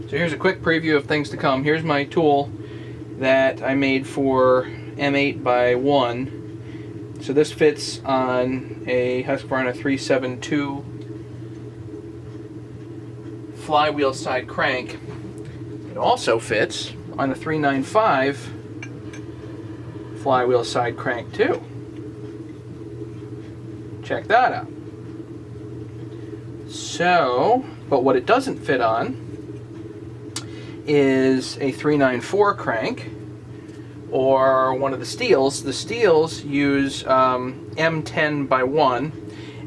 So here's a quick preview of things to come. Here's my tool that I made for M8 by 1. So this fits on a Husqvarna 372 flywheel side crank. It also fits on a 395 flywheel side crank too. Check that out. So, but what it doesn't fit on is a 394 crank or one of the stihls. The stihls use M10 by 1,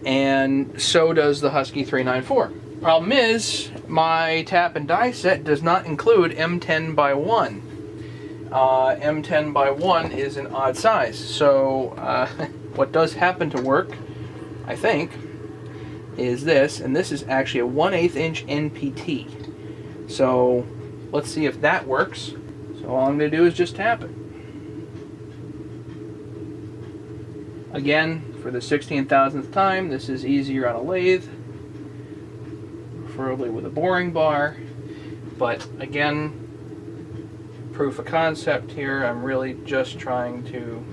and so does the Husky 394. Problem is, my tap and die set does not include M10 by 1. M10 by 1 is an odd size, so what does happen to work, I think, is this, and this is actually a 1/8 inch NPT. So let's see if that works. So all I'm going to do is just tap it. Again, for the 16,000th time, this is easier on a lathe, preferably with a boring bar. But again, proof of concept here, I'm really just trying to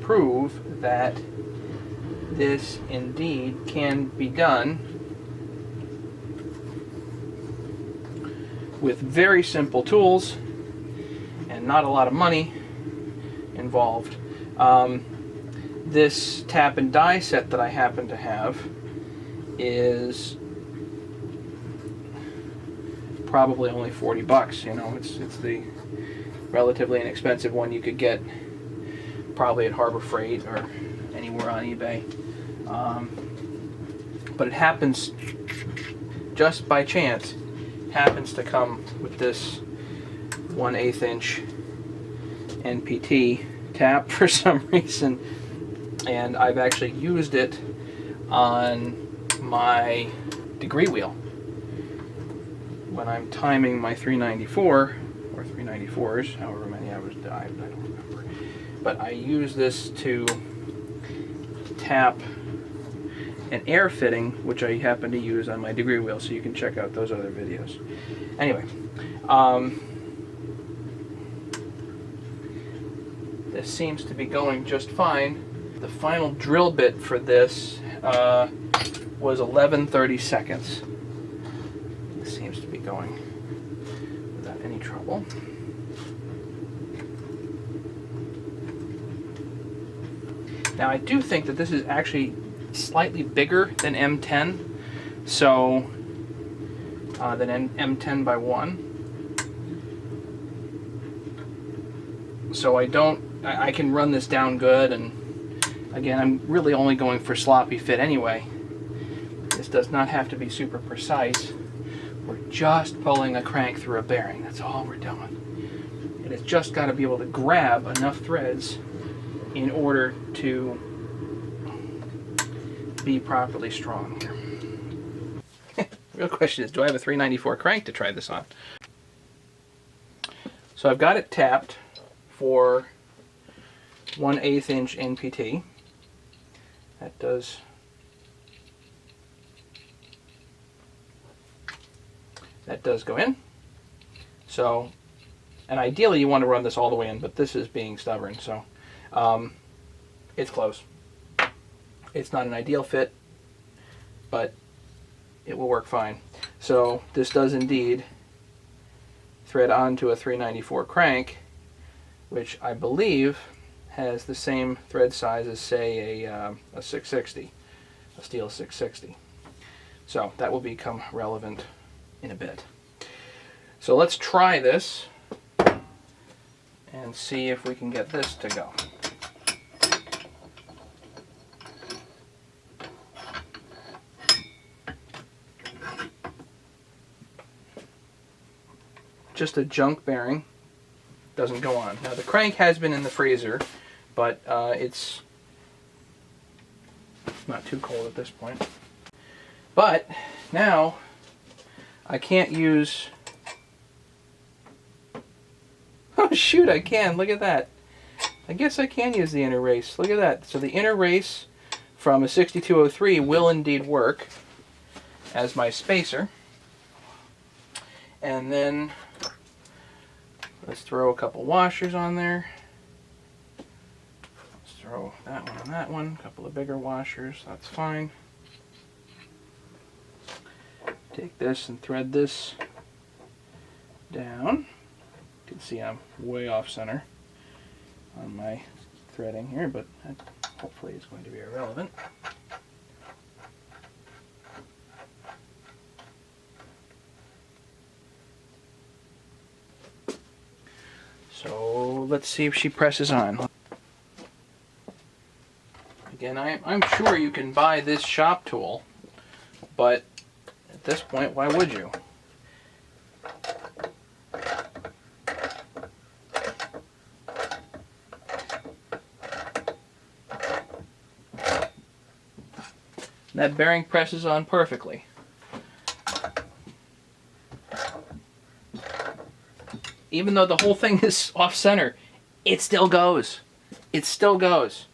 prove that this indeed can be done with very simple tools and not a lot of money involved. This tap and die set that I happen to have is probably only 40 bucks. You know, it's the relatively inexpensive one you could get probably at Harbor Freight or anywhere on eBay. But it happens, just by chance, happens to come with this 1/8 inch NPT tap for some reason, and I've actually used it on my degree wheel when I'm timing my 394 or 394s, however many I don't remember. But I use this to tap an air fitting, which I happen to use on my degree wheel, so you can check out those other videos. Anyway, this seems to be going just fine. The final drill bit for this was 11/32. This seems to be going without any trouble. Now I do think that this is actually slightly bigger than M10, so than M10 by 1. So I can run this down good, and again, I'm really only going for sloppy fit anyway. This does not have to be super precise. We're just pulling a crank through a bearing. That's all we're doing. And it's just got to be able to grab enough threads in order to be properly strong here. The real question is, do I have a 394 crank to try this on? So I've got it tapped for 1/8 inch NPT. That does go in. So, and ideally you want to run this all the way in, but this is being stubborn, so it's close. It's not an ideal fit, but it will work fine. So this does indeed thread onto a 394 crank, which I believe has the same thread size as, say, a 660, a stihl 660. So that will become relevant in a bit. So let's try this and see if we can get this to go. Just a junk bearing, doesn't go on. Now the crank has been in the freezer, but it's not too cold at this point. But now I can't use, oh shoot, I can, look at that. I guess I can use the inner race, look at that. So the inner race from a 6203 will indeed work as my spacer. And then let's throw a couple washers on there. Let's throw that one on that one, a couple of bigger washers, that's fine. Take this and thread this down. You can see I'm way off center on my threading here, but hopefully it's going to be irrelevant. So let's see if she presses on. Again, I'm sure you can buy this shop tool, but at this point, why would you? That bearing presses on perfectly. Even though the whole thing is off center, it still goes. It still goes.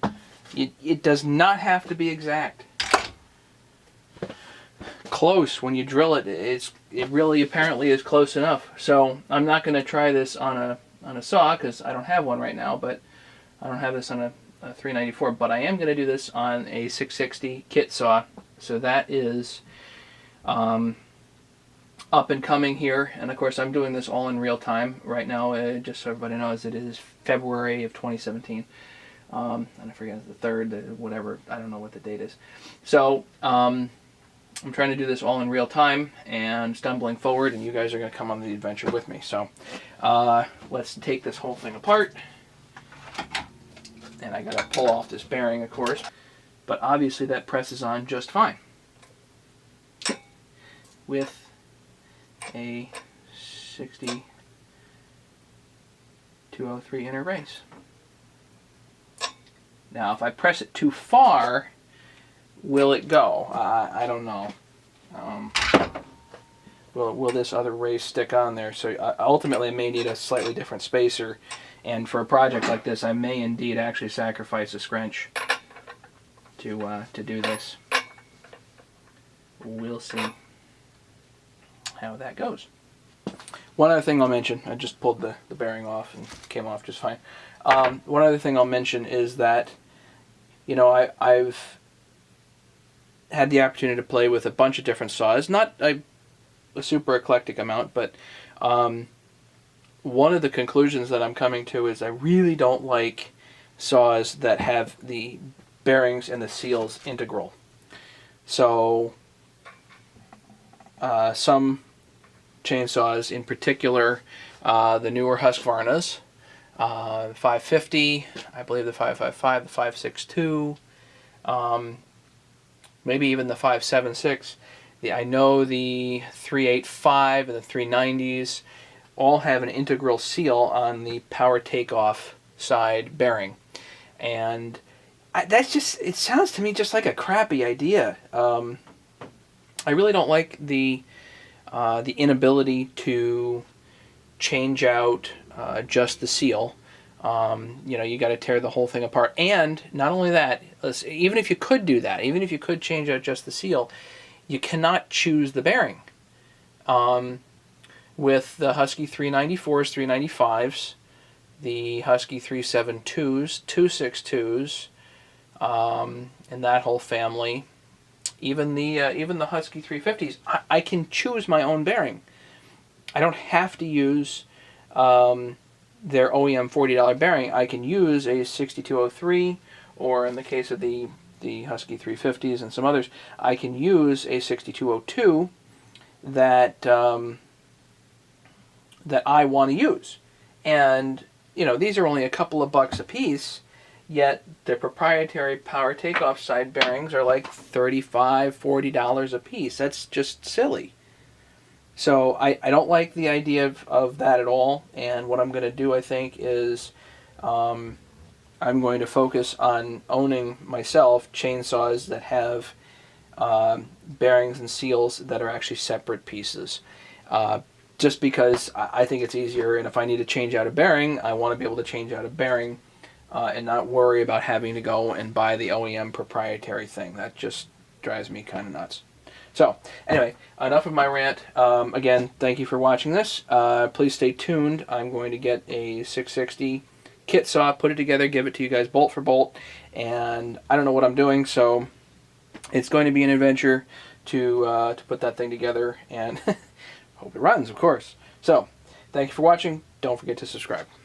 It does not have to be exact. Close, when you drill it, it really apparently is close enough. So I'm not going to try this on a saw because I don't have one right now, but I don't have this on a 394, but I am going to do this on a 660 kit saw. So that is up and coming here, and of course I'm doing this all in real time right now, just so everybody knows. It is February of 2017, and I forget the 3rd, whatever, I don't know what the date is. So I'm trying to do this all in real time and stumbling forward, and you guys are going to come on the adventure with me. So let's take this whole thing apart, and I got to pull off this bearing, of course, but obviously that presses on just fine with a 6203 inner race. Now, if I press it too far, will it go? I don't know. Will this other race stick on there? So ultimately, I may need a slightly different spacer, and for a project like this, I may indeed actually sacrifice a scrunch to do this. We'll see how that goes. One other thing I'll mention, I just pulled the bearing off and came off just fine. One other thing I'll mention is that, you know, I've had the opportunity to play with a bunch of different saws, not a super eclectic amount, but one of the conclusions that I'm coming to is I really don't like saws that have the bearings and the seals integral. So some chainsaws, in particular the newer Husqvarnas, 550, I believe the 555, the 562, maybe even the 576. I know the 385 and the 390s all have an integral seal on the power takeoff side bearing, and that's just, it sounds to me just like a crappy idea. I really don't like the inability to change out just the seal. You know, you got to tear the whole thing apart. And not only that, even if you could do that, even if you could change out just the seal, you cannot choose the bearing. With the Husky 394s, 395s, the Husky 372s, 262s, and that whole family, even the Husky 350s, I can choose my own bearing. I don't have to use their OEM $40 bearing. I can use a 6203, or in the case of the Husky 350s and some others, I can use a 6202 that that I want to use. And you know, these are only a couple of bucks a piece, yet the proprietary power takeoff side bearings are like $35, $40 a piece. That's just silly. So I don't like the idea of that at all. And what I'm going to do, I think, is I'm going to focus on owning myself chainsaws that have bearings and seals that are actually separate pieces. Just because I think it's easier, and if I need to change out a bearing, I want to be able to change out a bearing and not worry about having to go and buy the OEM proprietary thing. That just drives me kind of nuts. So, anyway, enough of my rant. Again, thank you for watching this. Please stay tuned. I'm going to get a 660 kit saw, put it together, give it to you guys bolt for bolt, and I don't know what I'm doing, so it's going to be an adventure to put that thing together, and hope it runs, of course. So, thank you for watching. Don't forget to subscribe.